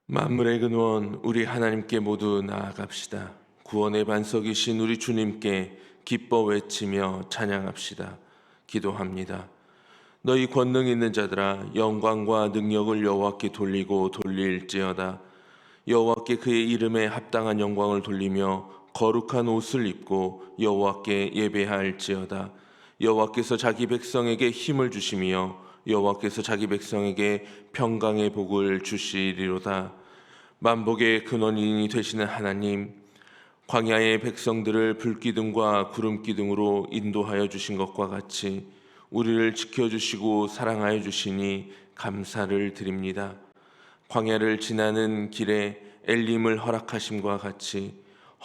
만물의 근원 우리 하나님께 모두 나아갑시다. 구원의 반석이신 우리 주님께 기뻐 외치며 찬양합시다. 기도합니다. 너희 권능 있는 자들아, 영광과 능력을 여호와께 돌리고 돌릴지어다. 여호와께 그의 이름에 합당한 영광을 돌리며 거룩한 옷을 입고 여호와께 예배할지어다. 여호와께서 자기 백성에게 힘을 주시며 여호와께서 자기 백성에게 평강의 복을 주시리로다. 만복의 근원이 되시는 하나님, 광야의 백성들을 불기둥과 구름기둥으로 인도하여 주신 것과 같이 우리를 지켜주시고 사랑하여 주시니 감사를 드립니다. 광야를 지나는 길에 엘림을 허락하심과 같이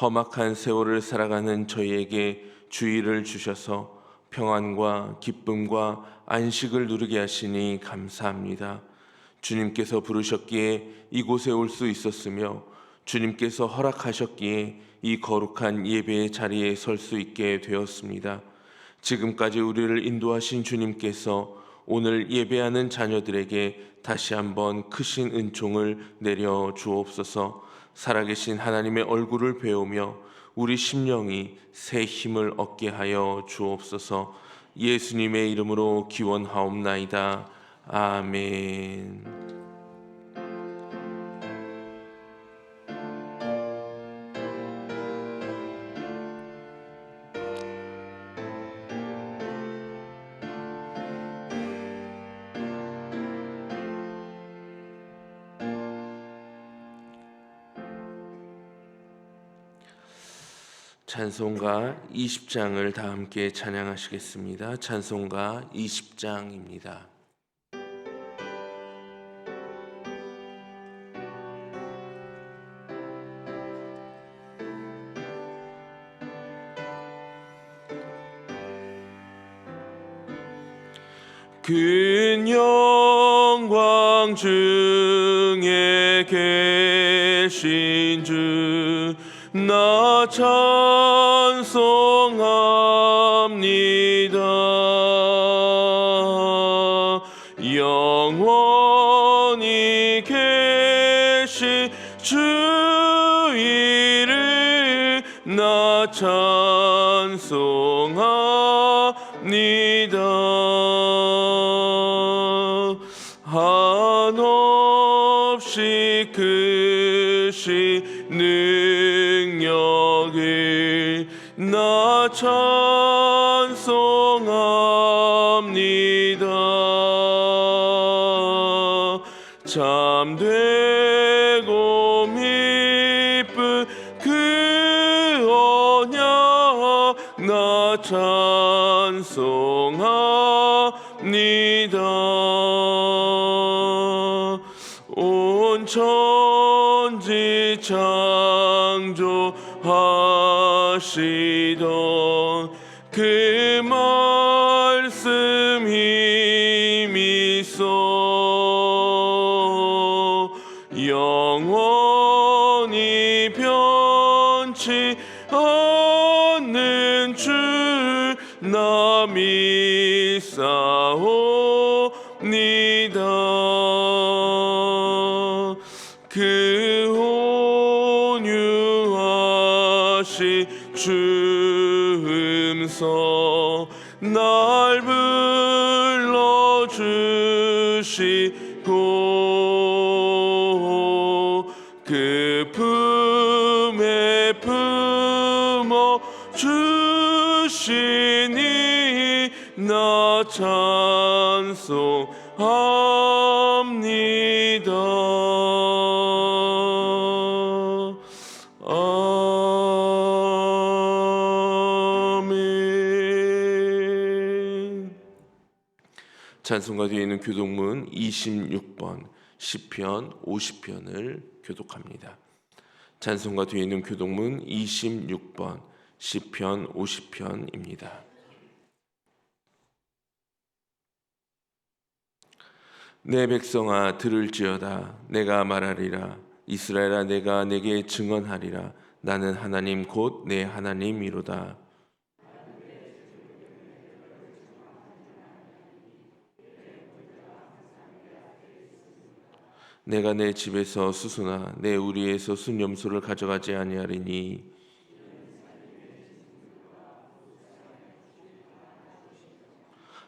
험악한 세월을 살아가는 저희에게 주의를 주셔서 평안과 기쁨과 안식을 누리게 하시니 감사합니다. 주님께서 부르셨기에 이곳에 올 수 있었으며 주님께서 허락하셨기에 이 거룩한 예배의 자리에 설 수 있게 되었습니다. 지금까지 우리를 인도하신 주님께서 오늘 예배하는 자녀들에게 다시 한번 크신 은총을 내려 주옵소서. 살아계신 하나님의 얼굴을 배우며 우리 심령이 새 힘을 얻게 하여 주옵소서. 예수님의 이름으로 기원하옵나이다. 아멘. 찬송가 20장을 다 함께 찬양하시겠습니다. 찬송가 20장입니다. 큰 영광 중에 계신 주 나 찬송합니다. 영원히 계신 주 이름 나 찬송합니다. 한없이 크신 능력을 나 찬송합니다. 참되고 미쁜 그 언약 나 찬송합니다. 온 천지 창조하시던 그 말씀 힘이 있어 영원히 변치 않는 줄 나 믿사옵니다. 그 온유하신 주 음성 날 불러주시고 그 품에 품어 주시니 나 찬송합니다. 아멘. 찬송가 뒤에 있는 교독문 26번 시편 50편을 교독합니다. 찬송가 뒤에 있는 교독문 26번 시편 50편입니다. 내 백성아 들을지어다. 내가 말하리라. 이스라엘아 내가 내게 증언하리라. 나는 하나님 곧 내 하나님이로다. 내가 내 집에서 수수나 내 우리에서 순염소를 가져가지 아니하리니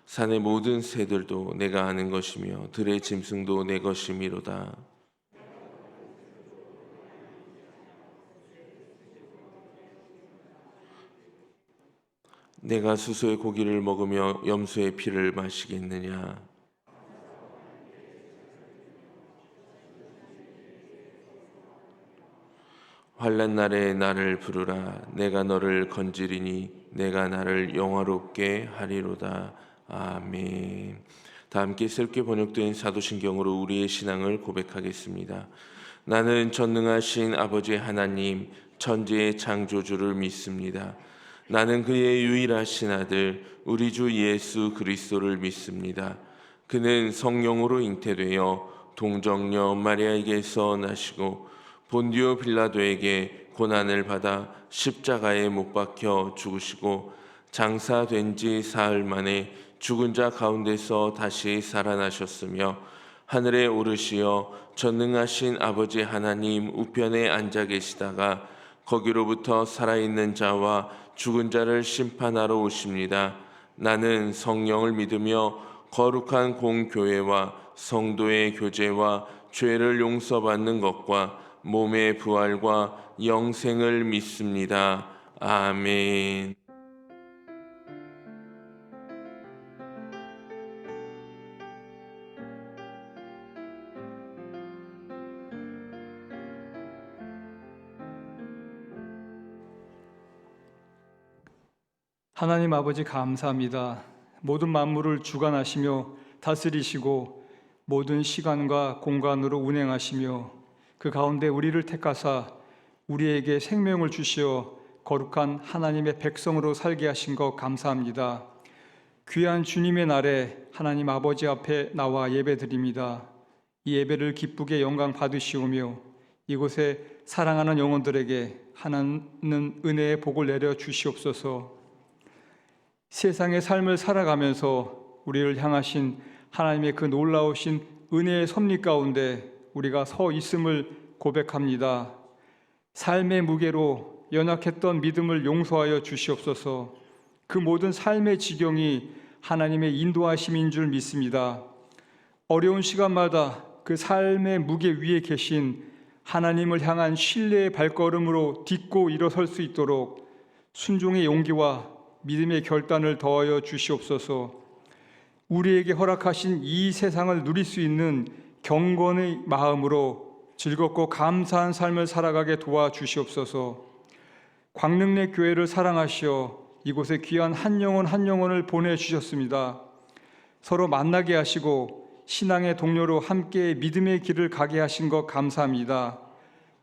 산의 모든 새들도 내가 아는 것이며 들의 짐승도 내 것이미로다. 내가 수소의 고기를 먹으며 염소의 피를 마시겠느냐? 환난 날에 나를 부르라. 내가 너를 건지리니 내가 나를 영화롭게 하리로다. 아멘. 다 함께 새롭게 번역된 사도신경으로 우리의 신앙을 고백하겠습니다. 나는 전능하신 아버지 하나님 천지의 창조주를 믿습니다. 나는 그의 유일하신 아들 우리 주 예수 그리스도를 믿습니다. 그는 성령으로 잉태되어 동정녀 마리아에게서 나시고 본디오 빌라도에게 고난을 받아 십자가에 못 박혀 죽으시고 장사된 지 사흘 만에 죽은 자 가운데서 다시 살아나셨으며 하늘에 오르시어 전능하신 아버지 하나님 우편에 앉아 계시다가 거기로부터 살아있는 자와 죽은 자를 심판하러 오십니다. 나는 성령을 믿으며 거룩한 공교회와 성도의 교제와 죄를 용서받는 것과 몸의 부활과 영생을 믿습니다. 아멘. 하나님 아버지 감사합니다. 모든 만물을 주관하시며 다스리시고 모든 시간과 공간으로 운행하시며 그 가운데 우리를 택하사 우리에게 생명을 주시어 거룩한 하나님의 백성으로 살게 하신 것 감사합니다. 귀한 주님의 날에 하나님 아버지 앞에 나와 예배드립니다. 이 예배를 기쁘게 영광 받으시오며 이곳에 사랑하는 영혼들에게 하나님 은혜의 복을 내려 주시옵소서. 세상의 삶을 살아가면서 우리를 향하신 하나님의 그 놀라우신 은혜의 섭리 가운데 우리가 서 있음을 고백합니다. 삶의 무게로 연약했던 믿음을 용서하여 주시옵소서. 그 모든 삶의 지경이 하나님의 인도하심인 줄 믿습니다. 어려운 시간마다 그 삶의 무게 위에 계신 하나님을 향한 신뢰의 발걸음으로 딛고 일어설 수 있도록 순종의 용기와 믿음의 결단을 더하여 주시옵소서. 우리에게 허락하신 이 세상을 누릴 수 있는 경건의 마음으로 즐겁고 감사한 삶을 살아가게 도와주시옵소서. 광릉내 교회를 사랑하시어 이곳에 귀한 한 영혼 한 영혼을 보내주셨습니다. 서로 만나게 하시고 신앙의 동료로 함께 믿음의 길을 가게 하신 것 감사합니다.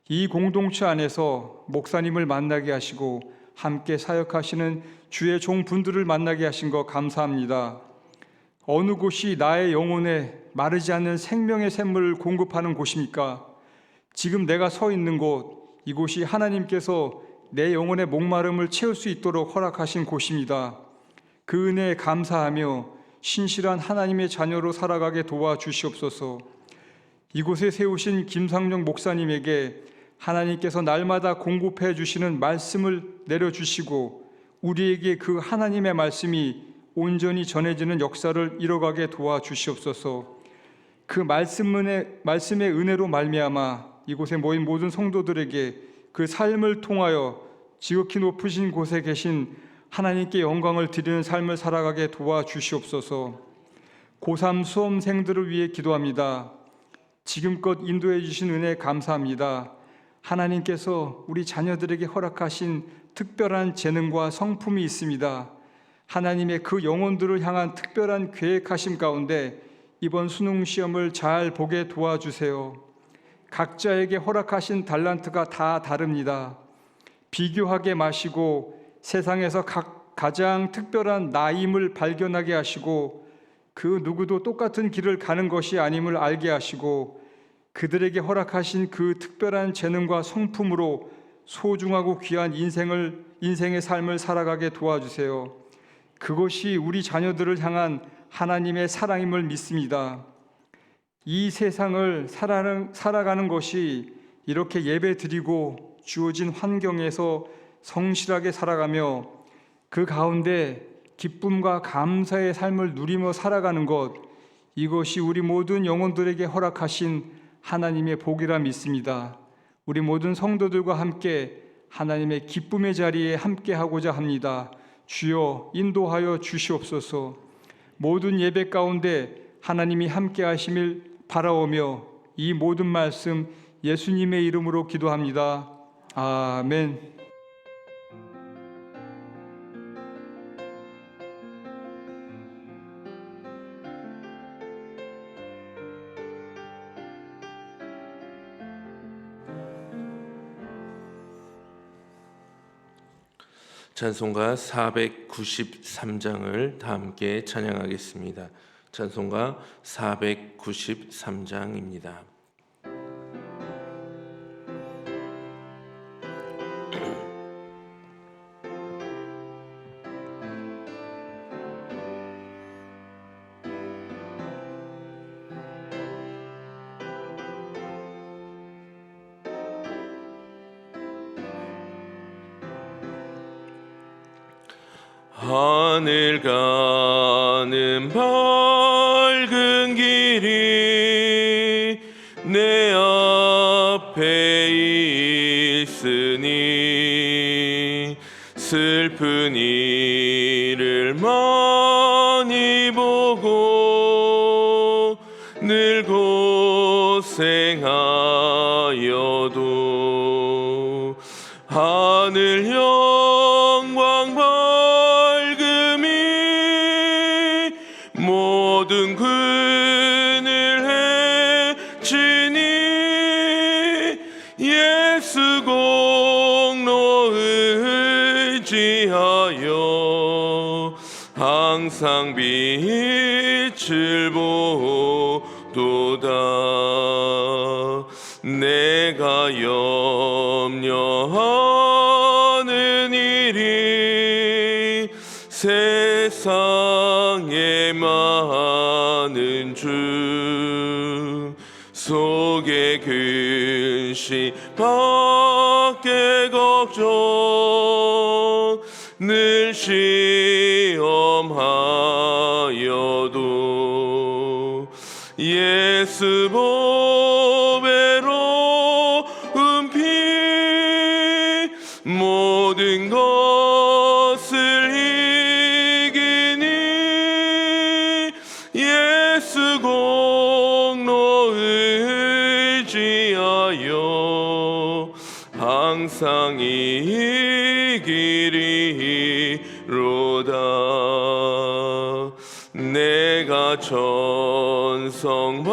이 공동체 안에서 목사님을 만나게 하시고 함께 사역하시는 주의 종분들을 만나게 하신 것 감사합니다. 어느 곳이 나의 영혼에 마르지 않는 생명의 샘물을 공급하는 곳입니까? 지금 내가 서 있는 곳, 이곳이 하나님께서 내 영혼의 목마름을 채울 수 있도록 허락하신 곳입니다. 그 은혜에 감사하며 신실한 하나님의 자녀로 살아가게 도와주시옵소서. 이곳에 세우신 김상령 목사님에게 하나님께서 날마다 공급해 주시는 말씀을 내려주시고 우리에게 그 하나님의 말씀이 온전히 전해지는 역사를 이뤄가게 도와주시옵소서. 그 말씀의 은혜로 말미암아 이곳에 모인 모든 성도들에게 그 삶을 통하여 지극히 높으신 곳에 계신 하나님께 영광을 드리는 삶을 살아가게 도와주시옵소서. 고3 수험생들을 위해 기도합니다. 지금껏 인도해 주신 은혜 감사합니다. 하나님께서 우리 자녀들에게 허락하신 특별한 재능과 성품이 있습니다. 하나님의 그 영혼들을 향한 특별한 계획하심 가운데 이번 수능 시험을 잘 보게 도와주세요. 각자에게 허락하신 달란트가 다 다릅니다. 비교하게 마시고 세상에서 가장 특별한 나임을 발견하게 하시고 그 누구도 똑같은 길을 가는 것이 아님을 알게 하시고 그들에게 허락하신 그 특별한 재능과 성품으로 소중하고 귀한 인생의 삶을 살아가게 도와주세요. 그것이 우리 자녀들을 향한 하나님의 사랑임을 믿습니다. 이 세상을 살아가는 것이 이렇게 예배드리고 주어진 환경에서 성실하게 살아가며 그 가운데 기쁨과 감사의 삶을 누리며 살아가는 것, 이것이 우리 모든 영혼들에게 허락하신 하나님의 복이라 믿습니다. 우리 모든 성도들과 함께 하나님의 기쁨의 자리에 함께하고자 합니다. 주여 인도하여 주시옵소서. 모든 예배 가운데 하나님이 함께 하심을 바라오며 이 모든 말씀 예수님의 이름으로 기도합니다. 아멘. 찬송가 493장을 다 함께 찬양하겠습니다. 찬송가 493장입니다. 하늘 가는 밝은 길이 내 앞에 있으니 슬픈 일을 많이 보고 늘 고생하여도 하늘 영광 모든 근을 헤치니 예수 공로 의지하여 항상 빛을 보도다. 내가 염려하는 일이 세상에 많은 주 속에 근심 밖에 걱정 늘 시험하여도 예수 보배로운 피 모든 것을 예수 공로 의지하여 항상 이기리로다. 내가 천성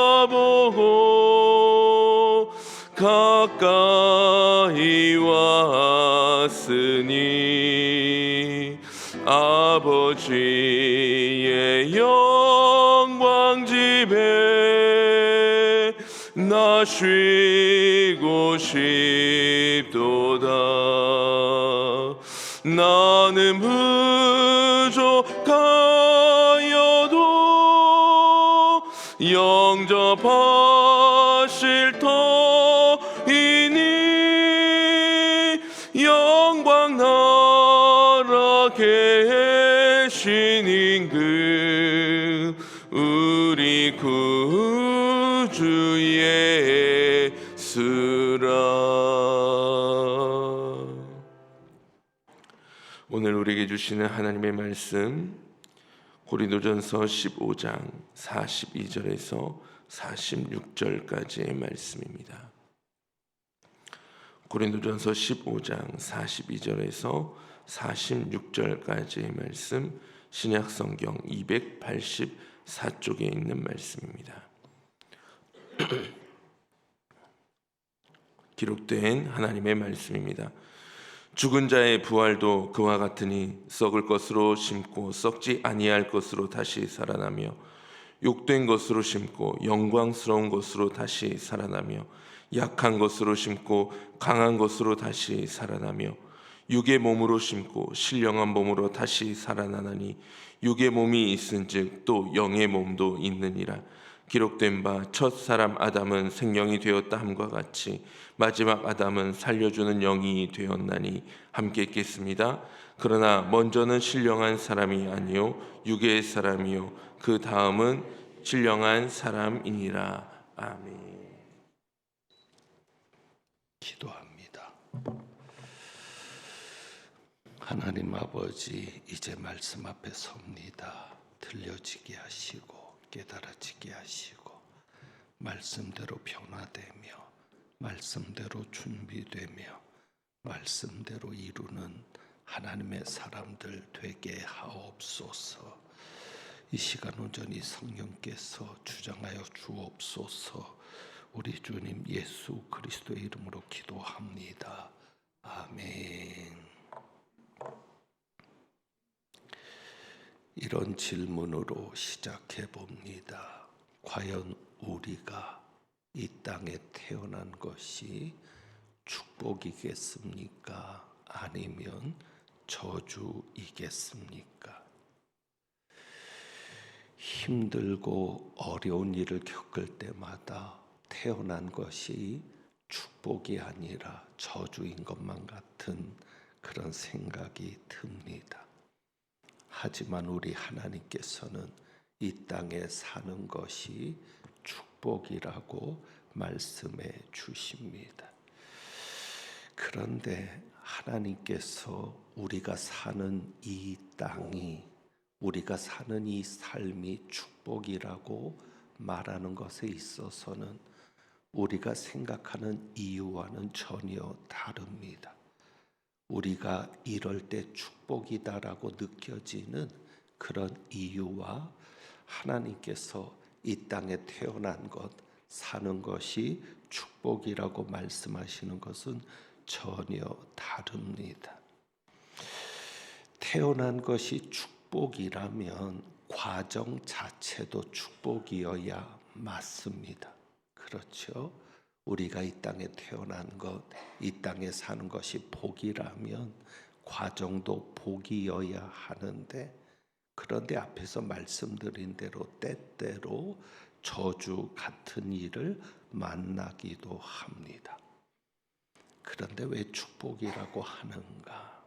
바라보고 가까이 왔으니 아버지의 영광 집에 나 쉬고 싶도다. 나는 부족하여도 영접하실 터이니 영광 나라 계신 임금 우리 구주 예수라. 오늘 우리에게 주시는 하나님의 말씀 고린도전서 15장 42절에서 46절까지의 말씀입니다. 고린도전서 15장 42절에서 46절까지의 말씀, 신약성경 284쪽에 있는 말씀입니다. 기록된 하나님의 말씀입니다. 죽은 자의 부활도 그와 같으니 썩을 것으로 심고 썩지 아니할 것으로 다시 살아나며 욕된 것으로 심고 영광스러운 것으로 다시 살아나며 약한 것으로 심고 강한 것으로 다시 살아나며 육의 몸으로 심고 신령한 몸으로 다시 살아나나니 육의 몸이 있은즉 또 영의 몸도 있느니라. 기록된 바 첫 사람 아담은 생명이 되었다 함과 같이 마지막 아담은 살려주는 영이 되었나니 함께 읽겠습니다. 그러나 먼저는 신령한 사람이 아니요 육의 사람이요 그 다음은 신령한 사람이니라. 아멘. 기도합니다. 하나님 아버지, 이제 말씀 앞에 섭니다. 들려지게 하시고 깨달아지게 하시고 말씀대로 변화되며 말씀대로 준비되며 말씀대로 이루는 하나님의 사람들 되게 하옵소서. 이 시간 온전히 성령께서 주장하여 주옵소서. 우리 주님 예수 그리스도의 이름으로 기도합니다. 아멘. 이런 질문으로 시작해 봅니다. 과연 우리가 이 땅에 태어난 것이 축복이겠습니까? 아니면 저주이겠습니까? 힘들고 어려운 일을 겪을 때마다 태어난 것이 축복이 아니라 저주인 것만 같은 그런 생각이 듭니다. 하지만 우리 하나님께서는 이 땅에 사는 것이 축복이라고 말씀해 주십니다. 그런데 하나님께서 우리가 사는 이 땅이, 우리가 사는 이 삶이 축복이라고 말하는 것에 있어서는 우리가 생각하는 이유와는 전혀 다릅니다. 우리가 이럴 때 축복이다라고 느껴지는 그런 이유와 하나님께서 이 땅에 태어난 것, 사는 것이 축복이라고 말씀하시는 것은 전혀 다릅니다. 태어난 것이 축복이라면 과정 자체도 축복이어야 맞습니다. 그렇죠? 우리가 이 땅에 태어난 것, 이 땅에 사는 것이 복이라면 과정도 복이어야 하는데, 그런데 앞에서 말씀드린 대로 때때로 저주 같은 일을 만나기도 합니다. 그런데 왜 축복이라고 하는가?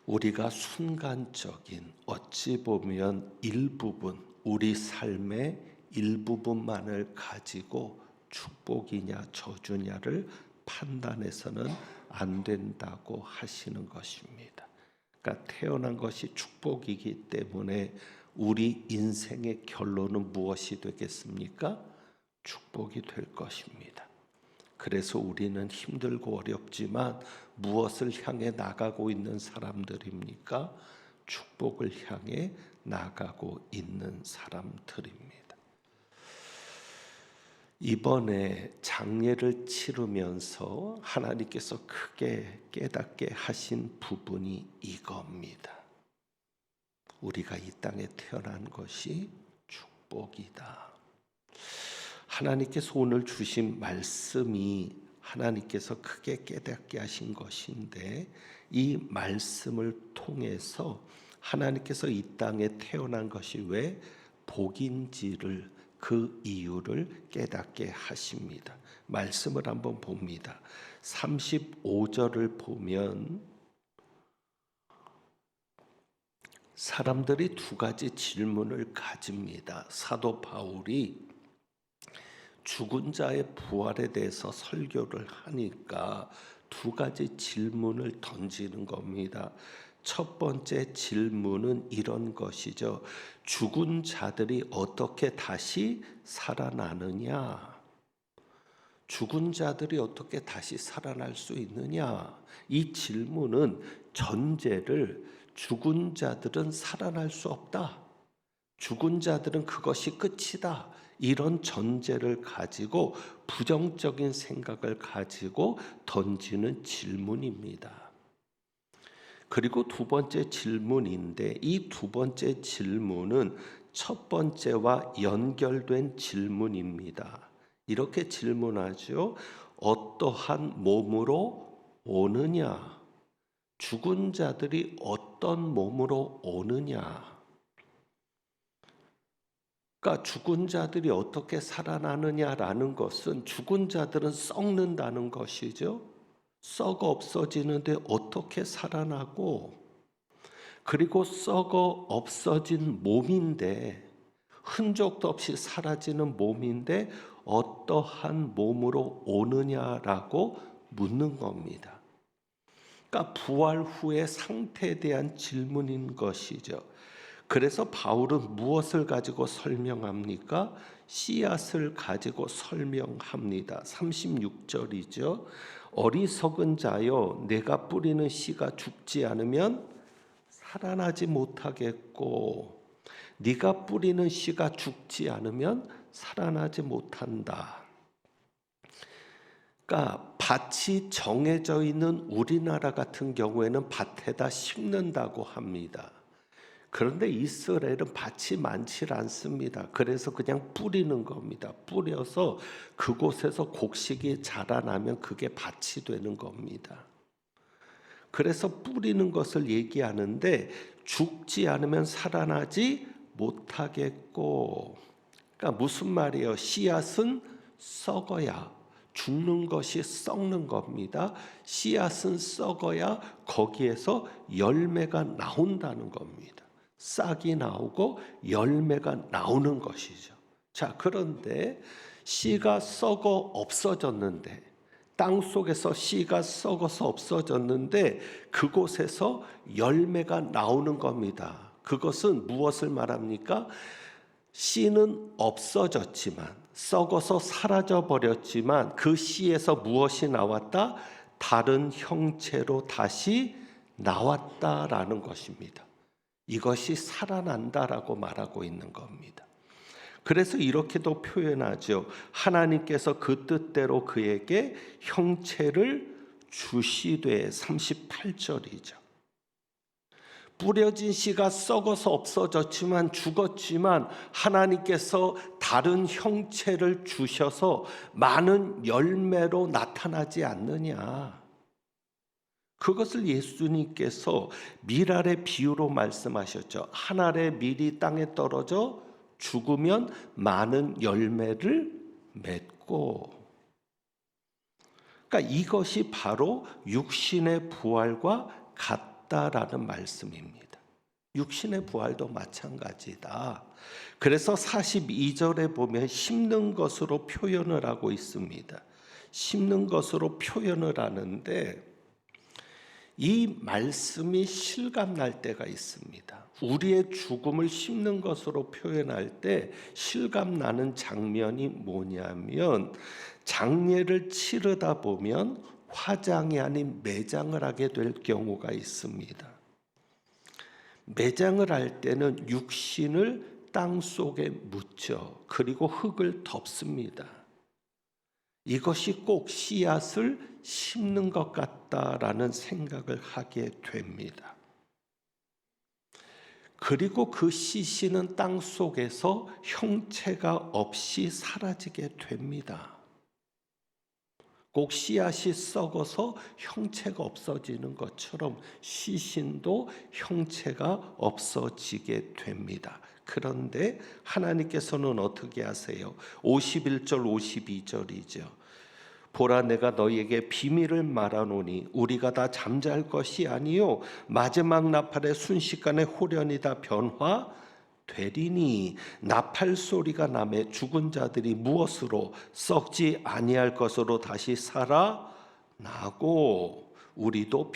우리가 순간적인, 어찌 보면 일부분, 우리 삶의 일부분만을 가지고 축복이냐 저주냐를 판단해서는 안 된다고 하시는 것입니다. 그러니까 태어난 것이 축복이기 때문에 우리 인생의 결론은 무엇이 되겠습니까? 축복이 될 것입니다. 그래서 우리는 힘들고 어렵지만 무엇을 향해 나가고 있는 사람들입니까? 축복을 향해 나가고 있는 사람들입니다. 이번에 장례를 치르면서 하나님께서 크게 깨닫게 하신 부분이 이겁니다. 우리가 이 땅에 태어난 것이 축복이다. 하나님께서 오늘 주신 말씀이 하나님께서 크게 깨닫게 하신 것인데, 이 말씀을 통해서 하나님께서 이 땅에 태어난 것이 왜 복인지를, 그 이유를 깨닫게 하십니다. 말씀을 한번 봅니다. 35절을 보면 사람들이 두 가지 질문을 가집니다. 사도 바울이 죽은 자의 부활에 대해서 설교를 하니까 두 가지 질문을 던지는 겁니다. 첫 번째 질문은 이런 것이죠. 죽은 자들이 어떻게 다시 살아나느냐? 죽은 자들이 어떻게 다시 살아날 수 있느냐? 이 질문은 전제를 죽은 자들은 살아날 수 없다. 죽은 자들은 그것이 끝이다. 이런 전제를 가지고 부정적인 생각을 가지고 던지는 질문입니다. 그리고 두 번째 질문인데, 이 두 번째 질문은 첫 번째와 연결된 질문입니다. 이렇게 질문하죠. 어떠한 몸으로 오느냐? 죽은 자들이 어떤 몸으로 오느냐. 그러니까 죽은 자들이 어떻게 살아나느냐라는 것은 죽은 자들은 썩는다는 것이죠. 썩어 없어지는데 어떻게 살아나고, 그리고 썩어 없어진 몸인데, 흔적도 없이 사라지는 몸인데 어떠한 몸으로 오느냐라고 묻는 겁니다. 그러니까 부활 후의 상태에 대한 질문인 것이죠. 그래서 바울은 무엇을 가지고 설명합니까? 씨앗을 가지고 설명합니다. 36절이죠. 어리석은 자여, 내가 뿌리는 씨가 죽지 않으면 살아나지 못하겠고, 네가 뿌리는 씨가 죽지 않으면 살아나지 못한다. 그러니까 밭이 정해져 있는 우리나라 같은 경우에는 밭에다 심는다고 합니다. 그런데 이스라엘은 밭이 많지 않습니다. 그래서 그냥 뿌리는 겁니다. 뿌려서 그곳에서 곡식이 자라나면 그게 밭이 되는 겁니다. 그래서 뿌리는 것을 얘기하는데, 죽지 않으면 살아나지 못하겠고, 그러니까 무슨 말이에요? 씨앗은 썩어야, 죽는 것이 썩는 겁니다. 씨앗은 썩어야 거기에서 열매가 나온다는 겁니다. 싹이 나오고 열매가 나오는 것이죠. 자, 그런데 씨가 썩어 없어졌는데, 땅 속에서 씨가 썩어서 없어졌는데 그곳에서 열매가 나오는 겁니다. 그것은 무엇을 말합니까? 씨는 없어졌지만, 썩어서 사라져 버렸지만 그 씨에서 무엇이 나왔다? 다른 형체로 다시 나왔다라는 것입니다. 이것이 살아난다라고 말하고 있는 겁니다. 그래서 이렇게도 표현하죠. 하나님께서 그 뜻대로 그에게 형체를 주시되, 38절이죠. 뿌려진 씨가 썩어서 없어졌지만, 죽었지만 하나님께서 다른 형체를 주셔서 많은 열매로 나타나지 않느냐. 그것을 예수님께서 밀알의 비유로 말씀하셨죠. 한 알의 밀이 땅에 떨어져 죽으면 많은 열매를 맺고, 그러니까 이것이 바로 육신의 부활과 같다라는 말씀입니다. 육신의 부활도 마찬가지다. 그래서 42절에 보면 심는 것으로 표현을 하고 있습니다. 심는 것으로 표현을 하는데, 이 말씀이 실감날 때가 있습니다. 우리의 죽음을 심는 것으로 표현할 때 실감나는 장면이 뭐냐면, 장례를 치르다 보면 화장이 아닌 매장을 하게 될 경우가 있습니다. 매장을 할 때는 육신을 땅 속에 묻혀 그리고 흙을 덮습니다. 이것이 꼭 씨앗을 심는 것 같다라는 생각을 하게 됩니다. 그리고 그 씨씨는 땅 속에서 형체가 없이 사라지게 됩니다. 꼭 씨앗이 썩어서 형체가 없어지는 것처럼 씨신도 형체가 없어지게 됩니다. 그런데 하나님께서는 어떻게 하세요? 51절 52절이죠. 보라, 내가 너희에게 비밀을 말하노니 우리가 다 잠잘 것이 아니요 마지막 나팔의 순식간에 호련히 다 변화되리니, 나팔 소리가 나매 죽은 자들이 무엇으로? 썩지 아니할 것으로 다시 살아나고 우리도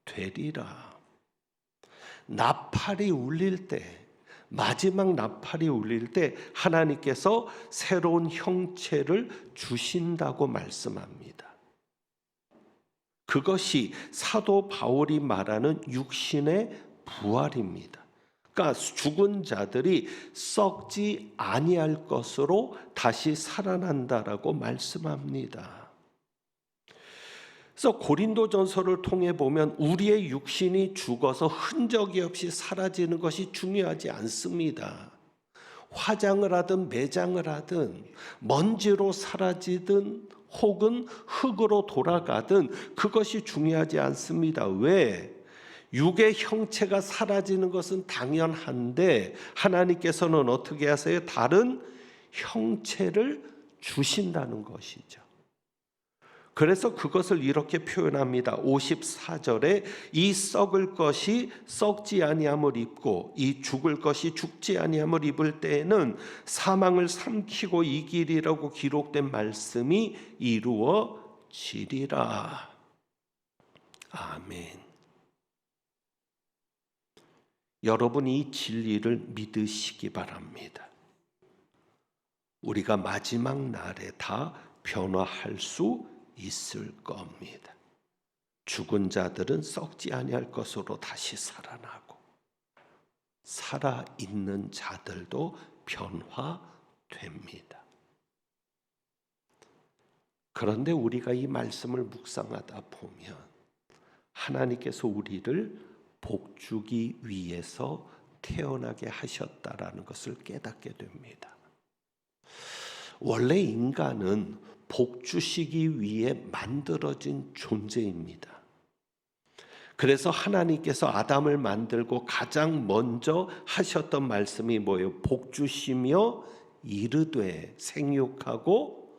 변화되리라. 나팔이 울릴 때, 마지막 나팔이 울릴 때 하나님께서 새로운 형체를 주신다고 말씀합니다. 그것이 사도 바울이 말하는 육신의 부활입니다. 그러니까 죽은 자들이 썩지 아니할 것으로 다시 살아난다라고 말씀합니다. 그래서 고린도전서를 통해 보면 우리의 육신이 죽어서 흔적이 없이 사라지는 것이 중요하지 않습니다. 화장을 하든 매장을 하든 먼지로 사라지든 혹은 흙으로 돌아가든 그것이 중요하지 않습니다. 왜? 육의 형체가 사라지는 것은 당연한데 하나님께서는 어떻게 하세요? 다른 형체를 주신다는 것이죠. 그래서 그것을 이렇게 표현합니다. 54절에 이 썩을 것이 썩지 아니함을 입고 이 죽을 것이 죽지 아니함을 입을 때에는 사망을 삼키고 이기리라고 기록된 말씀이 이루어지리라. 아멘. 여러분, 이 진리를 믿으시기 바랍니다. 우리가 마지막 날에 다 변화할 수 있을 겁니다. 죽은 자들은 썩지 아니할 것으로 다시 살아나고 살아있는 자들도 변화됩니다. 그런데 우리가 이 말씀을 묵상하다 보면 하나님께서 우리를 복주기 위해서 태어나게 하셨다라는 것을 깨닫게 됩니다. 원래 인간은 복주시기 위해 만들어진 존재입니다. 그래서 하나님께서 아담을 만들고 가장 먼저 하셨던 말씀이 뭐예요? 복주시며 이르되 생육하고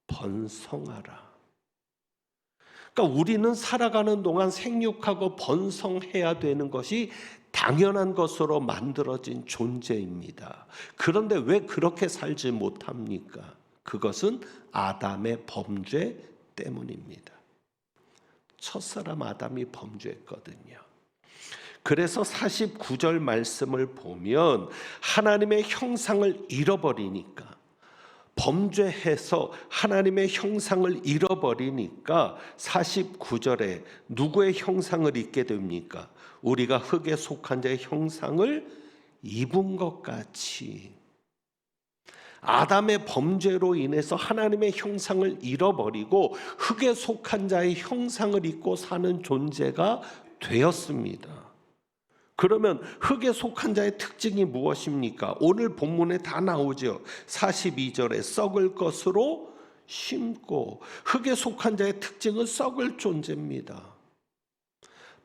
번성하라. 그러니까 우리는 살아가는 동안 생육하고 번성해야 되는 것이 당연한 것으로 만들어진 존재입니다. 그런데 왜 그렇게 살지 못합니까? 그것은 아담의 범죄 때문입니다. 첫사람 아담이 범죄했거든요. 그래서 49절 말씀을 보면 하나님의 형상을 잃어버리니까, 범죄해서 하나님의 형상을 잃어버리니까 49절에 누구의 형상을 잊게 됩니까? 우리가 흙에 속한 자의 형상을 입은 것 같이 아담의 범죄로 인해서 하나님의 형상을 잃어버리고 흙에 속한 자의 형상을 입고 사는 존재가 되었습니다. 그러면 흙에 속한 자의 특징이 무엇입니까? 오늘 본문에 다 나오죠. 42절에 썩을 것으로 심고, 흙에 속한 자의 특징은 썩을 존재입니다.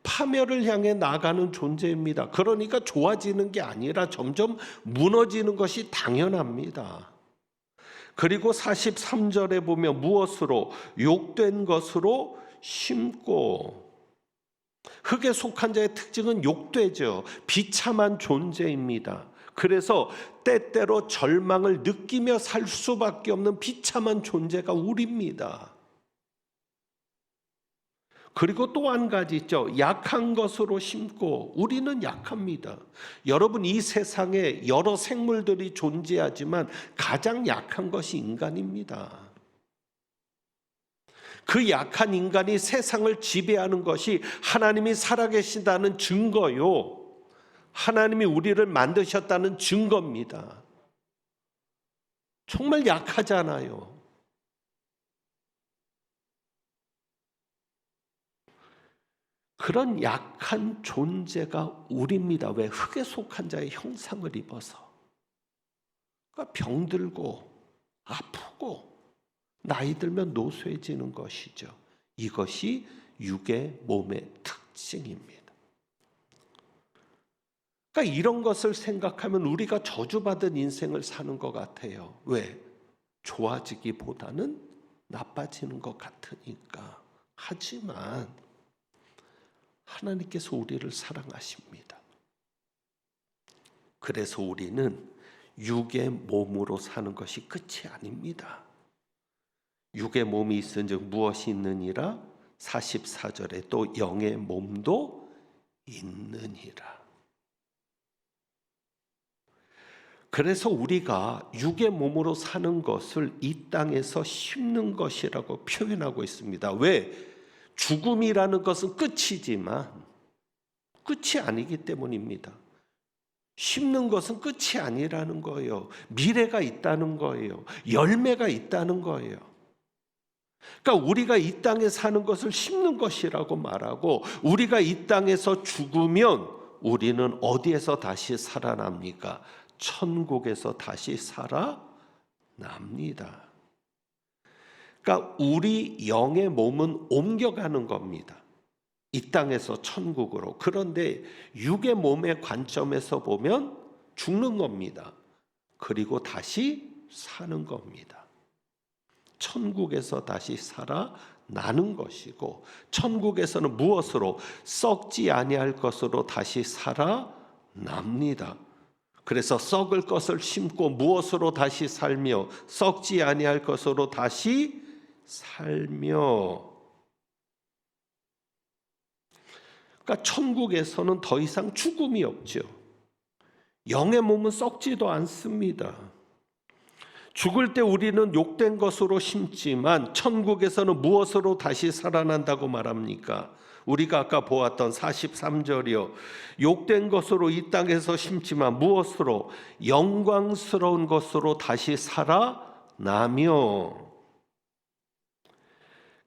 파멸을 향해 나가는 존재입니다. 그러니까 좋아지는 게 아니라 점점 무너지는 것이 당연합니다. 그리고 43절에 보면 무엇으로? 욕된 것으로 심고. 흙에 속한 자의 특징은 욕되죠. 비참한 존재입니다. 그래서 때때로 절망을 느끼며 살 수밖에 없는 비참한 존재가 우리입니다. 그리고 또 한 가지 있죠. 약한 것으로 심고. 우리는 약합니다. 여러분, 이 세상에 여러 생물들이 존재하지만 가장 약한 것이 인간입니다. 그 약한 인간이 세상을 지배하는 것이 하나님이 살아계신다는 증거요, 하나님이 우리를 만드셨다는 증거입니다. 정말 약하잖아요. 그런 약한 존재가 우리입니다. 왜? 흙에 속한 자의 형상을 입어서. 그러니까 병들고 아프고 나이 들면 노쇠해지는 것이죠. 이것이 육의 몸의 특징입니다. 그러니까 이런 것을 생각하면 우리가 저주받은 인생을 사는 것 같아요. 왜? 좋아지기보다는 나빠지는 것 같으니까. 하지만 하나님께서 우리를 사랑하십니다. 그래서 우리는 육의 몸으로 사는 것이 끝이 아닙니다. 육의 몸이 있은즉 무엇이 있느니라? 44절에 또 영의 몸도 있느니라. 그래서 우리가 육의 몸으로 사는 것을 이 땅에서 심는 것이라고 표현하고 있습니다. 왜? 죽음이라는 것은 끝이지만 끝이 아니기 때문입니다. 심는 것은 끝이 아니라는 거예요. 미래가 있다는 거예요. 열매가 있다는 거예요. 그러니까 우리가 이 땅에 사는 것을 심는 것이라고 말하고, 우리가 이 땅에서 죽으면 우리는 어디에서 다시 살아납니까? 천국에서 다시 살아납니다. 그러니까 우리 영의 몸은 옮겨가는 겁니다. 이 땅에서 천국으로. 그런데 육의 몸의 관점에서 보면 죽는 겁니다. 그리고 다시 사는 겁니다. 천국에서 다시 살아나는 것이고, 천국에서는 무엇으로? 썩지 아니할 것으로 다시 살아납니다. 그래서 썩을 것을 심고 무엇으로 다시 살며 썩지 아니할 것으로 다시 살며. 그러니까 천국에서는 더 이상 죽음이 없죠. 영의 몸은 썩지도 않습니다. 죽을 때 우리는 욕된 것으로 심지만 천국에서는 무엇으로 다시 살아난다고 말합니까? 우리가 아까 보았던 43절이요. 욕된 것으로 이 땅에서 심지만 무엇으로? 영광스러운 것으로 다시 살아나며.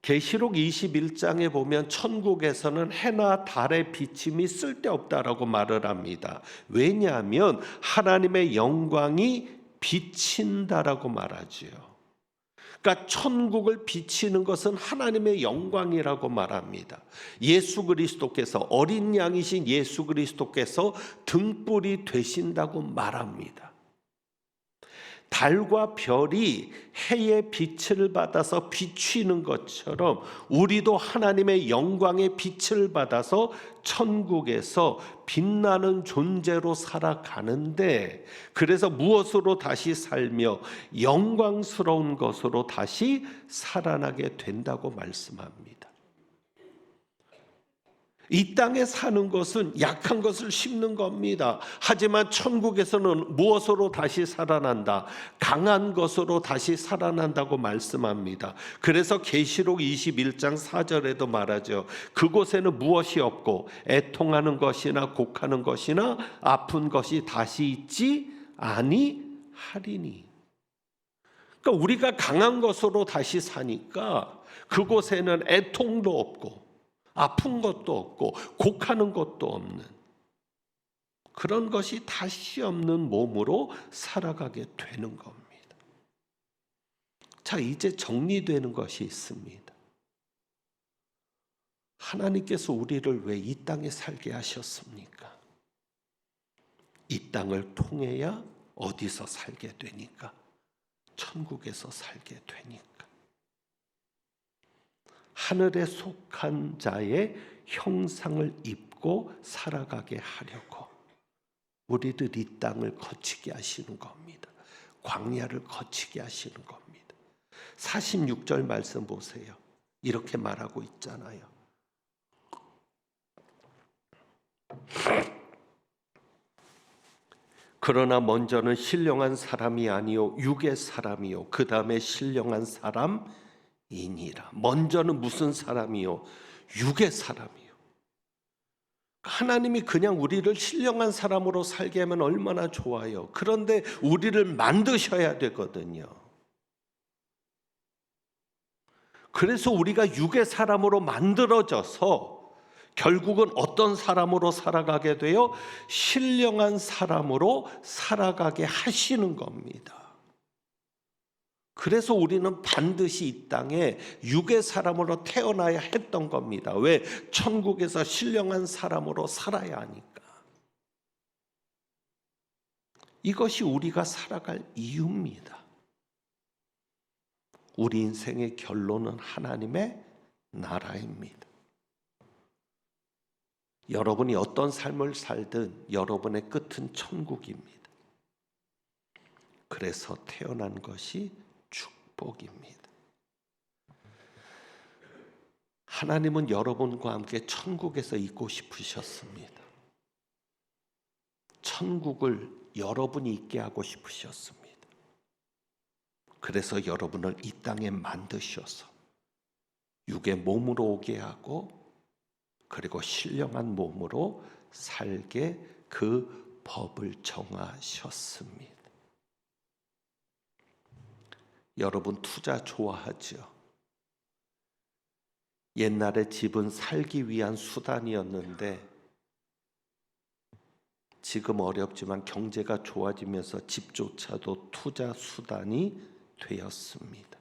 계시록 21장에 보면 천국에서는 해나 달의 비침이 쓸데없다라고 말을 합니다. 왜냐하면 하나님의 영광이 비친다라고 말하지요. 그러니까 천국을 비치는 것은 하나님의 영광이라고 말합니다. 예수 그리스도께서, 어린 양이신 예수 그리스도께서 등불이 되신다고 말합니다. 달과 별이 해의 빛을 받아서 비추는 것처럼 우리도 하나님의 영광의 빛을 받아서 천국에서 빛나는 존재로 살아가는데, 그래서 무엇으로 다시 살며 영광스러운 것으로 다시 살아나게 된다고 말씀합니다. 이 땅에 사는 것은 약한 것을 심는 겁니다. 하지만 천국에서는 무엇으로 다시 살아난다? 강한 것으로 다시 살아난다고 말씀합니다. 그래서 계시록 21장 4절에도 말하죠. 그곳에는 무엇이 없고 애통하는 것이나 곡하는 것이나 아픈 것이 다시 있지 아니하리니. 그러니까 우리가 강한 것으로 다시 사니까 그곳에는 애통도 없고 아픈 것도 없고 곡하는 것도 없는, 그런 것이 다시 없는 몸으로 살아가게 되는 겁니다. 자, 이제 정리되는 것이 있습니다. 하나님께서 우리를 왜 이 땅에 살게 하셨습니까? 이 땅을 통해야 어디서 살게 되니까? 천국에서 살게 되니까. 하늘에 속한 자의 형상을 입고 살아가게 하려고 우리들 이 땅을 거치게 하시는 겁니다. 광야를 거치게 하시는 겁니다. 46절 말씀 보세요. 이렇게 말하고 있잖아요. 그러나 먼저는 신령한 사람이 아니요 육의 사람이요 그 다음에 신령한 사람이니라. 먼저는 무슨 사람이요? 육의 사람이요. 하나님이 그냥 우리를 신령한 사람으로 살게 하면 얼마나 좋아요. 그런데 우리를 만드셔야 되거든요. 그래서 우리가 육의 사람으로 만들어져서 결국은 어떤 사람으로 살아가게 돼요? 신령한 사람으로 살아가게 하시는 겁니다. 그래서 우리는 반드시 이 땅에 육의 사람으로 태어나야 했던 겁니다. 왜? 천국에서 신령한 사람으로 살아야 하니까. 이것이 우리가 살아갈 이유입니다. 우리 인생의 결론은 하나님의 나라입니다. 여러분이 어떤 삶을 살든 여러분의 끝은 천국입니다. 그래서 태어난 것이 축복입니다. 하나님은 여러분과 함께 천국에서 있고 싶으셨습니다. 천국을 여러분이 있게 하고 싶으셨습니다. 그래서 여러분을 이 땅에 만드셔서 육의 몸으로 오게 하고 그리고 신령한 몸으로 살게 그 법을 정하셨습니다. 여러분 투자 좋아하죠? 옛날에 집은 살기 위한 수단이었는데 지금 어렵지만 경제가 좋아지면서 집조차도 투자 수단이 되었습니다.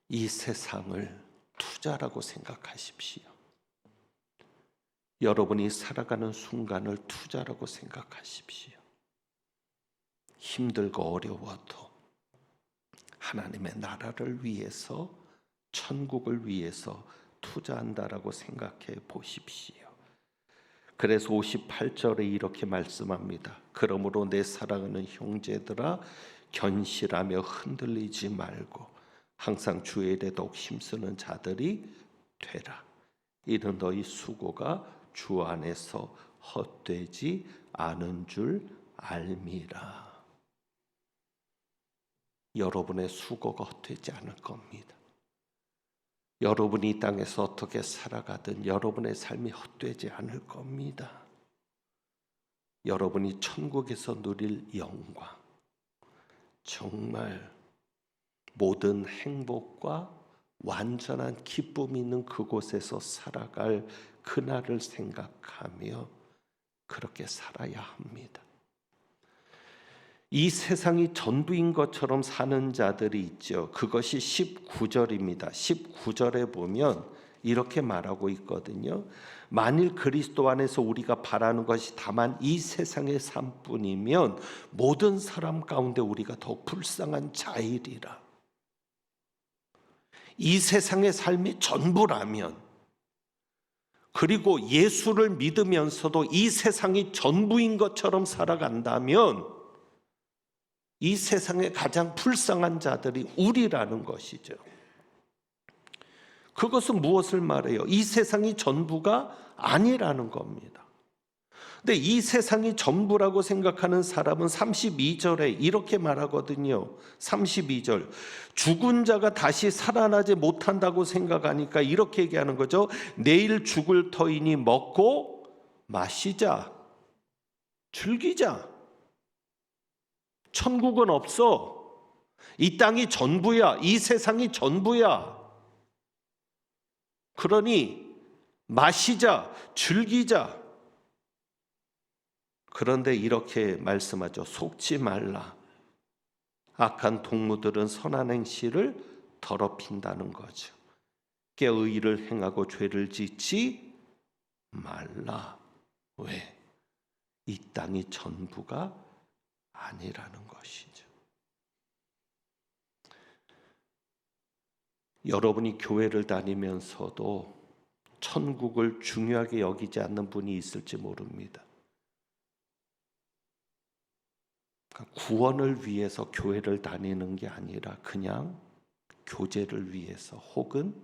이 세상을 투자라고 생각하십시오. 여러분이 살아가는 순간을 투자라고 생각하십시오. 힘들고 어려워도 하나님의 나라를 위해서, 천국을 위해서 투자한다라고 생각해 보십시오. 그래서 58절에 이렇게 말씀합니다. 그러므로 내 사랑하는 형제들아, 견실하며 흔들리지 말고 항상 주의 일에 더욱 힘쓰는 자들이 되라. 이는 너희 수고가 주 안에서 헛되지 않은 줄 알미라. 여러분의 수고가 헛되지 않을 겁니다. 여러분이 이 땅에서 어떻게 살아가든 여러분의 삶이 헛되지 않을 겁니다. 여러분이 천국에서 누릴 영광, 정말 모든 행복과 완전한 기쁨이 있는 그곳에서 살아갈 그날을 생각하며 그렇게 살아야 합니다. 이 세상이 전부인 것처럼 사는 자들이 있죠. 그것이 19절입니다. 19절에 보면 이렇게 말하고 있거든요. 만일 그리스도 안에서 우리가 바라는 것이 다만 이 세상의 삶뿐이면 모든 사람 가운데 우리가 더 불쌍한 자이리라. 이 세상의 삶이 전부라면, 그리고 예수를 믿으면서도 이 세상이 전부인 것처럼 살아간다면 이 세상에 가장 불쌍한 자들이 우리라는 것이죠. 그것은 무엇을 말해요? 이 세상이 전부가 아니라는 겁니다. 근데 이 세상이 전부라고 생각하는 사람은 32절에 이렇게 말하거든요. 32절. 죽은 자가 다시 살아나지 못한다고 생각하니까 이렇게 얘기하는 거죠. 내일 죽을 터이니 먹고 마시자, 즐기자. 천국은 없어. 이 땅이 전부야. 이 세상이 전부야. 그러니 마시자, 즐기자. 그런데 이렇게 말씀하죠. 속지 말라. 악한 동무들은 선한 행실을 더럽힌다는 거죠. 의의를 행하고 죄를 짓지 말라. 왜? 이 땅이 전부가 아니라는 것이죠. 여러분이 교회를 다니면서도 천국을 중요하게 여기지 않는 분이 있을지 모릅니다. 구원을 위해서 교회를 다니는 게 아니라 그냥 교제를 위해서 혹은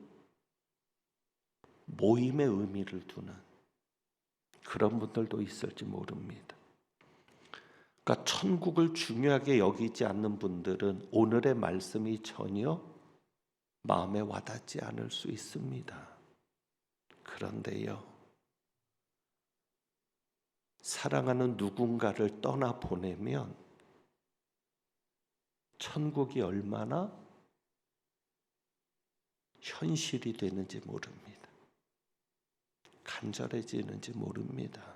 모임의 의미를 두는 그런 분들도 있을지 모릅니다. 그러니까 천국을 중요하게 여기지 않는 분들은 오늘의 말씀이 전혀 마음에 와닿지 않을 수 있습니다. 그런데요, 사랑하는 누군가를 떠나보내면 천국이 얼마나 현실이 되는지 모릅니다. 간절해지는지 모릅니다.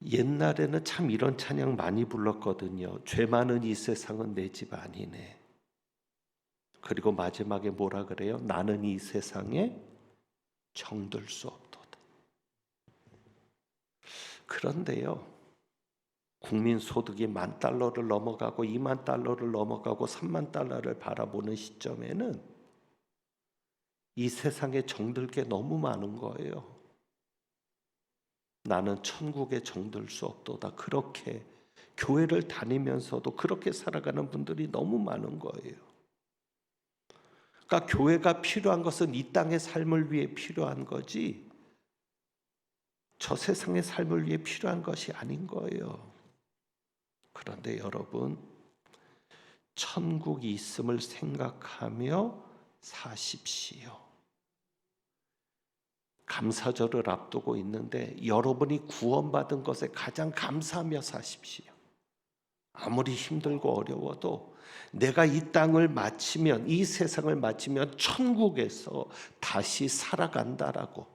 옛날에는 참 이런 찬양 많이 불렀거든요. 죄 많은 이 세상은 내 집 아니네. 그리고 마지막에 뭐라 그래요? 나는 이 세상에 정들 수 없도다. 그런데요, 국민 소득이 $10,000를 넘어가고 $20,000를 넘어가고 $30,000를 바라보는 시점에는 이 세상에 정들 게 너무 많은 거예요. 나는 천국에 정들 수 없도다. 그렇게 교회를 다니면서도 그렇게 살아가는 분들이 너무 많은 거예요. 그러니까 교회가 필요한 것은 이 땅의 삶을 위해 필요한 거지 저 세상의 삶을 위해 필요한 것이 아닌 거예요. 그런데 여러분, 천국이 있음을 생각하며 사십시오. 감사절을 앞두고 있는데 여러분이 구원받은 것에 가장 감사하며 사십시오. 아무리 힘들고 어려워도 내가 이 땅을 마치면, 이 세상을 마치면 천국에서 다시 살아간다라고,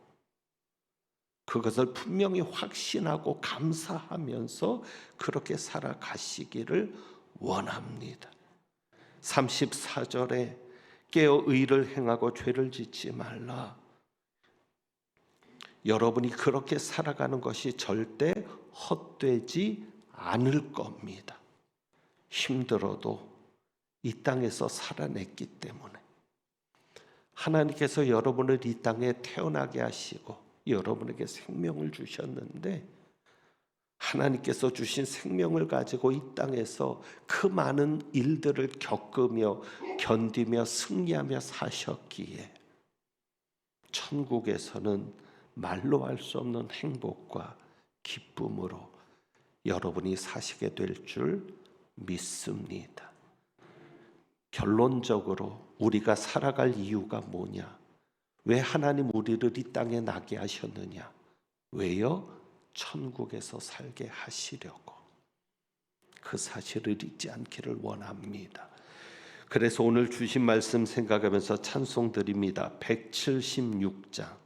그것을 분명히 확신하고 감사하면서 그렇게 살아가시기를 원합니다. 34절에 깨어 의를 행하고 죄를 짓지 말라. 여러분이 그렇게 살아가는 것이 절대 헛되지 않을 겁니다. 힘들어도 이 땅에서 살아냈기 때문에 하나님께서 여러분을 이 땅에 태어나게 하시고 여러분에게 생명을 주셨는데 하나님께서 주신 생명을 가지고 이 땅에서 그 많은 일들을 겪으며 견디며 승리하며 사셨기에 천국에서는 말로 할 수 없는 행복과 기쁨으로 여러분이 사시게 될 줄 믿습니다. 결론적으로 우리가 살아갈 이유가 뭐냐? 왜 하나님 우리를 이 땅에 나게 하셨느냐? 왜요? 천국에서 살게 하시려고. 그 사실을 잊지 않기를 원합니다. 그래서 오늘 주신 말씀 생각하면서 찬송 드립니다. 176장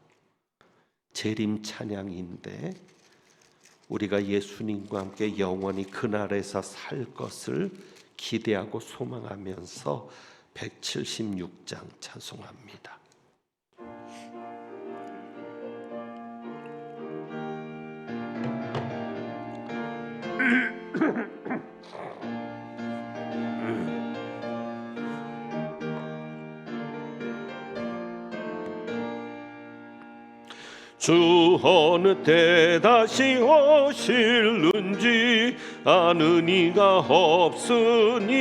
재림 찬양인데 우리가 예수님과 함께 영원히 그날에서 살 것을 기대하고 소망하면서 176장 찬송합니다. 주 어느 때 다시 오실는지 아는 이가 없으니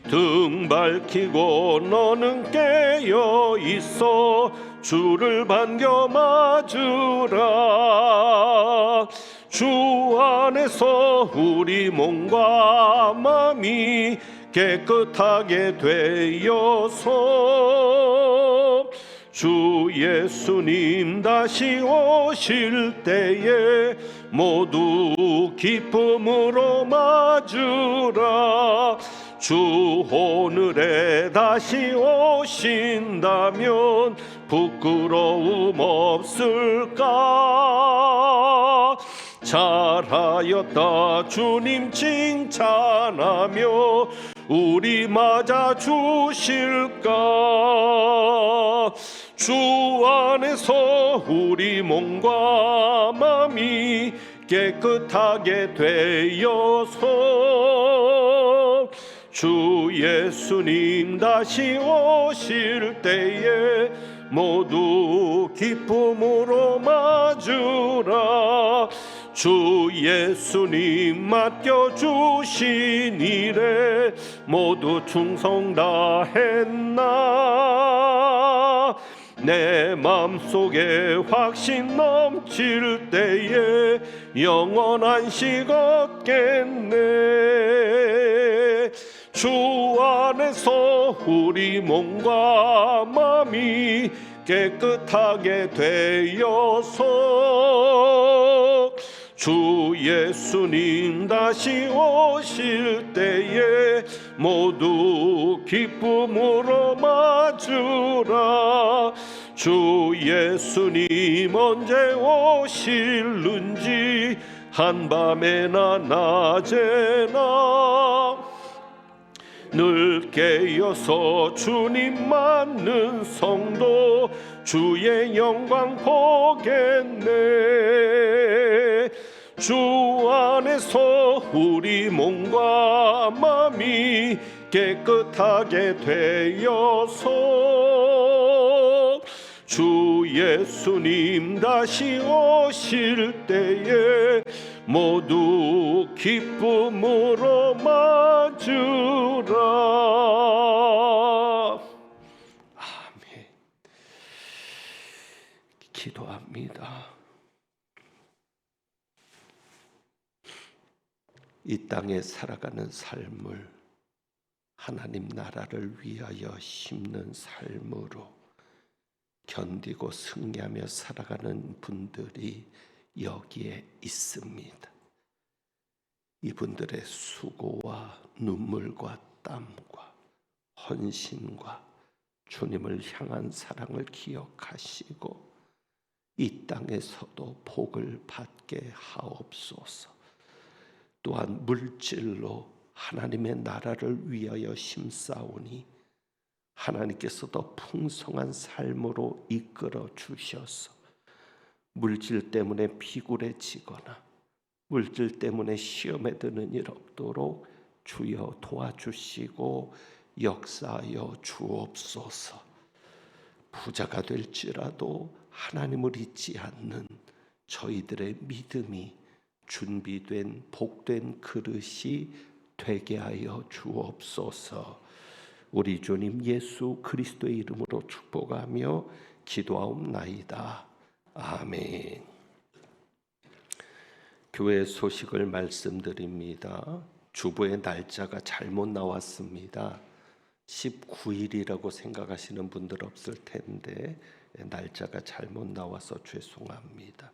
등 밝히고 너는 깨어 있어 주를 반겨 맞으라. 주 안에서 우리 몸과 마음이 깨끗하게 되어서 주 예수님 다시 오실 때에 모두 기쁨으로 맞으라. 주 오늘에 다시 오신다면 부끄러움 없을까? 잘하였다 주님 칭찬하며 우리 맞아 주실까? 주 안에서 우리 몸과 마음이 깨끗하게 되어서 주 예수님 다시 오실 때에 모두 기쁨으로 맞으라. 주 예수님 맡겨주신 일에 모두 충성 다했나? 내 맘속에 확신 넘칠 때에 영원한 식 얻겠네. 주 안에서 우리 몸과 마음이 깨끗하게 되어서 주 예수님 다시 오실 때에 모두 기쁨으로 맞으라. 주 예수님 언제 오실는지 한밤에나 낮에나 늘 깨어서 주님 맞는 성도 주의 영광 보겠네. 주 안에서 우리 몸과 마음이 깨끗하게 되어서 주 예수님 다시 오실 때에 모두 기쁨으로 맞으라. 아멘. 기도합니다. 이 땅에 살아가는 삶을 하나님 나라를 위하여 심는 삶으로 견디고 승리하며 살아가는 분들이 여기에 있습니다. 이분들의 수고와 눈물과 땀과 헌신과 주님을 향한 사랑을 기억하시고 이 땅에서도 복을 받게 하옵소서. 또한 물질로 하나님의 나라를 위하여 힘싸우니 하나님께서도 풍성한 삶으로 이끌어 주셔서 물질 때문에 비굴해지거나 물질 때문에 시험에 드는 일 없도록 주여 도와주시고 역사하여 주옵소서. 부자가 될지라도 하나님을 잊지 않는 저희들의 믿음이 준비된 복된 그릇이 되게 하여 주옵소서. 우리 주님 예수 그리스도의 이름으로 축복하며 기도하옵나이다. 아멘. 교회 소식을 말씀드립니다. 주보의 날짜가 잘못 나왔습니다. 19일이라고 생각하시는 분들 없을 텐데 날짜가 잘못 나와서 죄송합니다.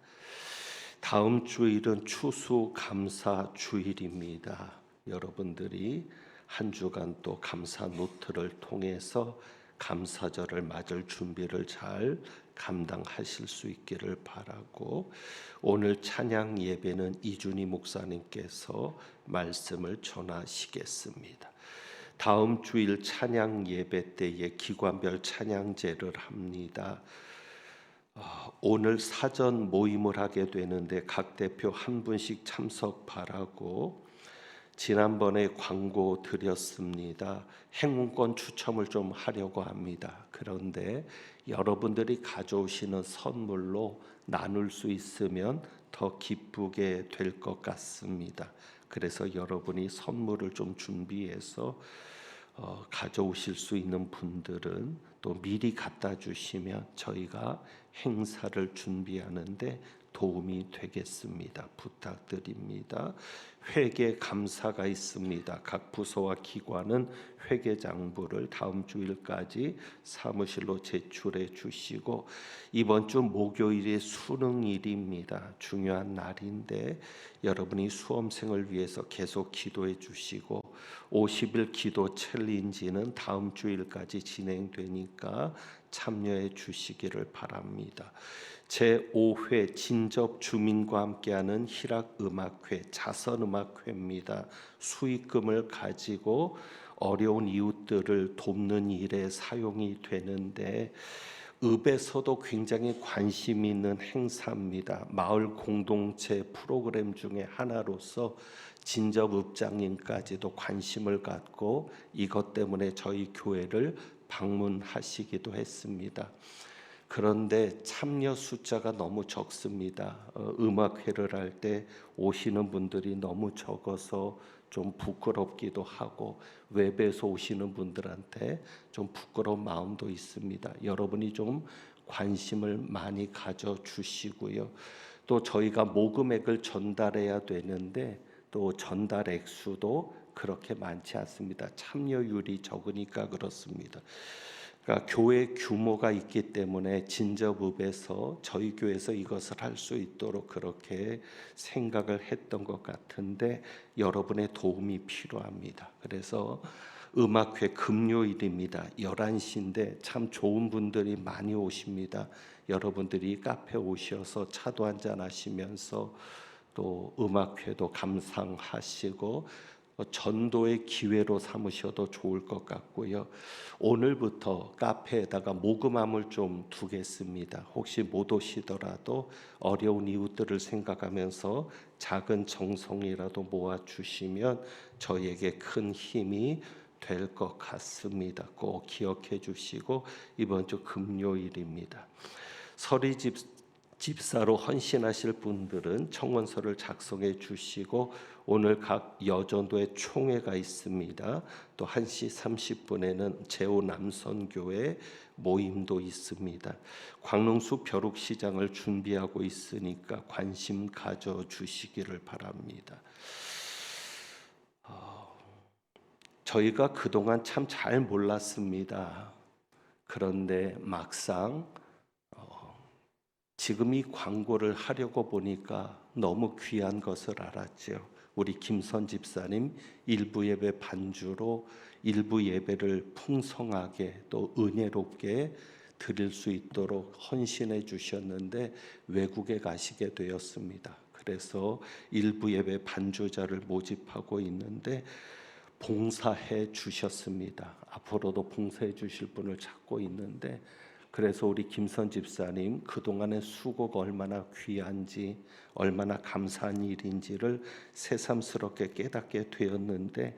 다음 주일은 추수감사 주일입니다. 여러분들이 한 주간 또 감사 노트를 통해서 감사절을 맞을 준비를 잘 감당하실 수 있기를 바라고, 오늘 찬양 예배는 이준희 목사님께서 말씀을 전하시겠습니다. 다음 주일 찬양 예배 때에 기관별 찬양제를 합니다. 오늘 사전 모임을 하게 되는데 각 대표 한 분씩 참석 바라고, 지난번에 광고 드렸습니다. 행운권 추첨을 좀 하려고 합니다. 그런데 여러분들이 가져오시는 선물로 나눌 수 있으면 더 기쁘게 될 것 같습니다. 그래서 여러분이 선물을 좀 준비해서 가져오실 수 있는 분들은 또 미리 갖다 주시면 저희가 행사를 준비하는데 도움이 되겠습니다. 부탁드립니다. 회계 감사가 있습니다. 각 부서와 기관은 회계장부를 다음 주일까지 사무실로 제출해 주시고, 이번 주 목요일이 수능일입니다. 중요한 날인데 여러분이 수험생을 위해서 계속 기도해 주시고, 50일 기도 챌린지는 다음 주일까지 진행되니까 참여해 주시기를 바랍니다. 제5회 진접 주민과 함께하는 희락음악회, 자선음악회입니다. 수익금을 가지고 어려운 이웃들을 돕는 일에 사용이 되는데, 읍에서도 굉장히 관심 있는 행사입니다. 마을 공동체 프로그램 중에 하나로서 진접읍장님까지도 관심을 갖고 이것 때문에 저희 교회를 방문하시기도 했습니다. 그런데 참여 숫자가 너무 적습니다. 음악회를 할 때 오시는 분들이 너무 적어서 좀 부끄럽기도 하고, 외부에서 오시는 분들한테 좀 부끄러운 마음도 있습니다. 여러분이 좀 관심을 많이 가져주시고요. 또 저희가 모금액을 전달해야 되는데 또 전달 액수도 그렇게 많지 않습니다. 참여율이 적으니까 그렇습니다. 그러니까 교회 규모가 있기 때문에 진접읍에서 저희 교회에서 이것을 할 수 있도록 그렇게 생각을 했던 것 같은데 여러분의 도움이 필요합니다. 그래서 음악회 금요일입니다. 11시인데 참 좋은 분들이 많이 오십니다. 여러분들이 카페 오셔서 차도 한잔 하시면서 또 음악회도 감상하시고 전도의 기회로 삼으셔도 좋을 것 같고요. 오늘부터 카페에다가 모금함을 좀 두겠습니다. 혹시 못 오시더라도 어려운 이웃들을 생각하면서 작은 정성이라도 모아주시면 저희에게 큰 힘이 될 것 같습니다. 꼭 기억해 주시고, 이번 주 금요일입니다. 서리 집사로 헌신하실 분들은 청원서를 작성해 주시고, 오늘 각 여전도에 총회가 있습니다. 또 1시 30분에는 제오 남선교회 모임도 있습니다. 광릉수 벼룩시장을 준비하고 있으니까 관심 가져주시기를 바랍니다. 저희가 그동안 참 잘 몰랐습니다. 그런데 막상 지금 이 광고를 하려고 보니까 너무 귀한 것을 알았죠. 우리 김선 집사님 일부 예배 반주로 일부 예배를 풍성하게 또 은혜롭게 드릴 수 있도록 헌신해 주셨는데 외국에 가시게 되었습니다. 그래서 일부 예배 반주자를 모집하고 있는데 봉사해 주셨습니다. 앞으로도 봉사해 주실 분을 찾고 있는데, 그래서 우리 김선 집사님 그동안의 수고가 얼마나 귀한지, 얼마나 감사한 일인지를 새삼스럽게 깨닫게 되었는데,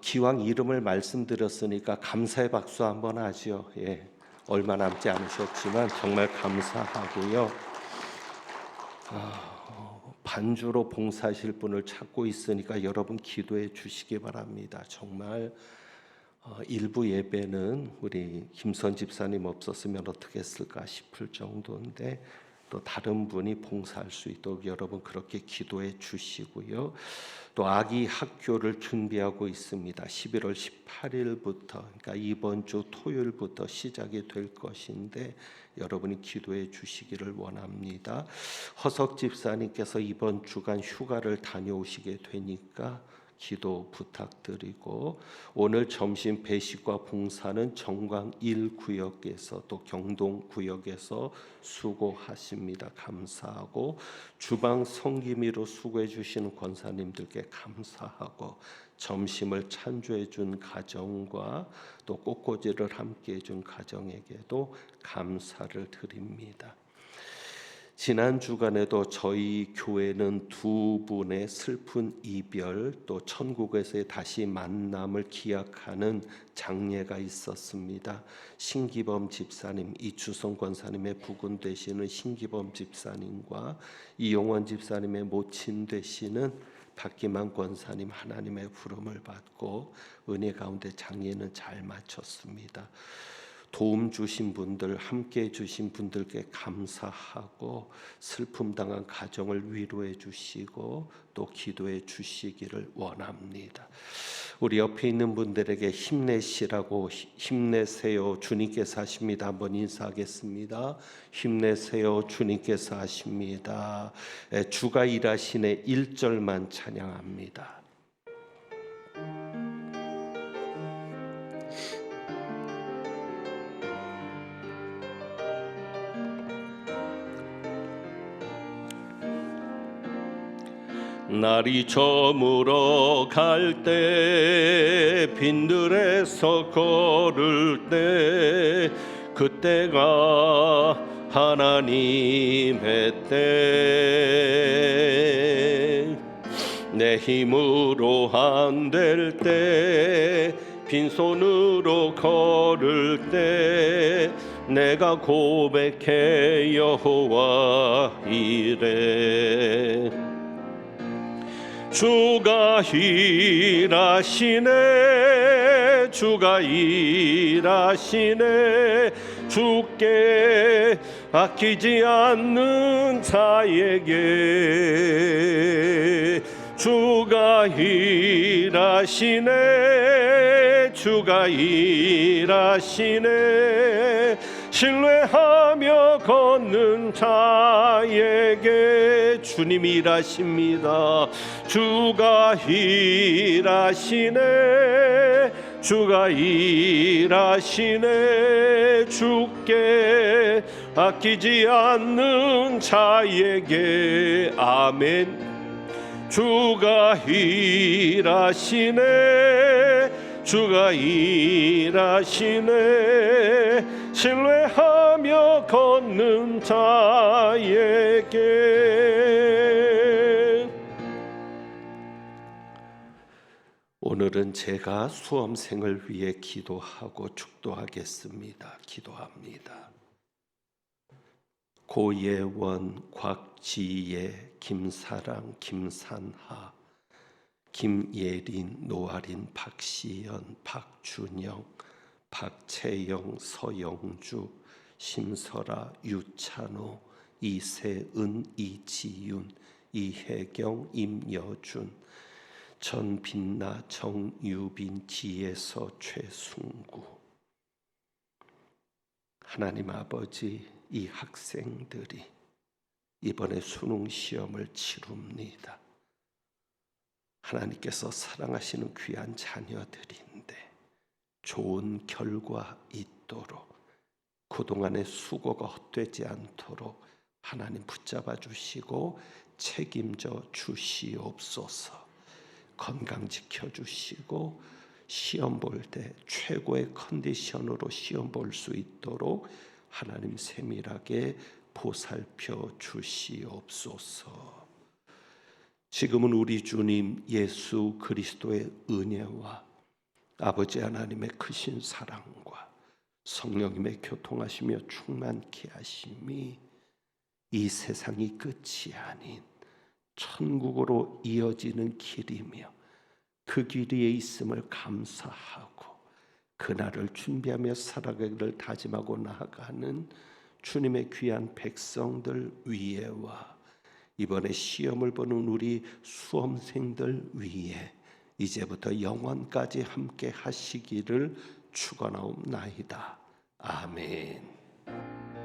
기왕 이름을 말씀드렸으니까 감사의 박수 한번 하죠. 예, 얼마 남지 않으셨지만 정말 감사하고요. 반주로 봉사하실 분을 찾고 있으니까 여러분 기도해 주시기 바랍니다. 정말 일부 예배는 우리 김선 집사님 없었으면 어떻게 했을까 싶을 정도인데, 또 다른 분이 봉사할 수 있도록 여러분 그렇게 기도해 주시고요. 또 아기 학교를 준비하고 있습니다. 11월 18일부터, 그러니까 이번 주 토요일부터 시작이 될 것인데 여러분이 기도해 주시기를 원합니다. 허석 집사님께서 이번 주간 휴가를 다녀오시게 되니까 기도 부탁드리고, 오늘 점심 배식과 봉사는 정광 1구역에서 또 경동 구역에서 수고하십니다. 감사하고, 주방 성기미로 수고해 주시는 권사님들께 감사하고, 점심을 찬조해 준 가정과 또 꽃꽂이를 함께 해준 가정에게도 감사를 드립니다. 지난 주간에도 저희 교회는 두 분의 슬픈 이별, 또 천국에서의 다시 만남을 기약하는 장례가 있었습니다. 신기범 집사님, 이추성 권사님의 부군 되시는 신기범 집사님과 이용원 집사님의 모친 되시는 박기만 권사님, 하나님의 부름을 받고 은혜 가운데 장례는 잘 마쳤습니다. 도움 주신 분들, 함께 주신 분들께 감사하고, 슬픔 당한 가정을 위로해 주시고 또 기도해 주시기를 원합니다. 우리 옆에 있는 분들에게 힘내시라고, 힘내세요, 주님께서 하십니다, 한번 인사하겠습니다. 힘내세요, 주님께서 하십니다. 주가 일하시네 1절만 찬양합니다. 날이 저물어 갈 때, 빈들에서 걸을 때, 그때가 하나님의 때. 내 힘으로 안 될 때, 빈손으로 걸을 때, 내가 고백해 여호와 이래. 주가 일하시네, 주가 일하시네, 주께 아끼지 않는 자에게. 주가 일하시네, 주가 일하시네, 신뢰하며 걷는 자에게 주님이 일하십니다. 주가 일하시네, 주가 일하시네, 주께 아끼지 않는 자에게. 아멘. 주가 일하시네, 주가 일하시네, 신뢰하며 걷는 자에게. 오늘은 제가 수험생을 위해 기도하고 축도하겠습니다. 기도합니다. 고예원, 곽지예, 김사랑, 김산하, 김예린, 노아린, 박시연, 박준영, 박채영, 서영주, 심설아, 유찬호, 이세은, 이지윤, 이혜경, 임여준, 전빛나, 정유빈, 지혜서, 최승구. 하나님 아버지, 이 학생들이 이번에 수능 시험을 치릅니다. 하나님께서 사랑하시는 귀한 자녀들인데 좋은 결과 있도록 그동안의 수고가 헛되지 않도록 하나님 붙잡아 주시고 책임져 주시옵소서. 건강 지켜주시고 시험 볼 때 최고의 컨디션으로 시험 볼 수 있도록 하나님 세밀하게 보살펴 주시옵소서. 지금은 우리 주님 예수 그리스도의 은혜와 아버지 하나님의 크신 사랑과 성령님의 교통하시며 충만케 하심이 이 세상이 끝이 아닌 천국으로 이어지는 길이며 그 길 위에 있음을 감사하고 그날을 준비하며 살아가기를 다짐하고 나아가는 주님의 귀한 백성들 위에와 이번에 시험을 보는 우리 수험생들 위에 이제부터 영원까지 함께 하시기를 축원하옵나이다. 아멘.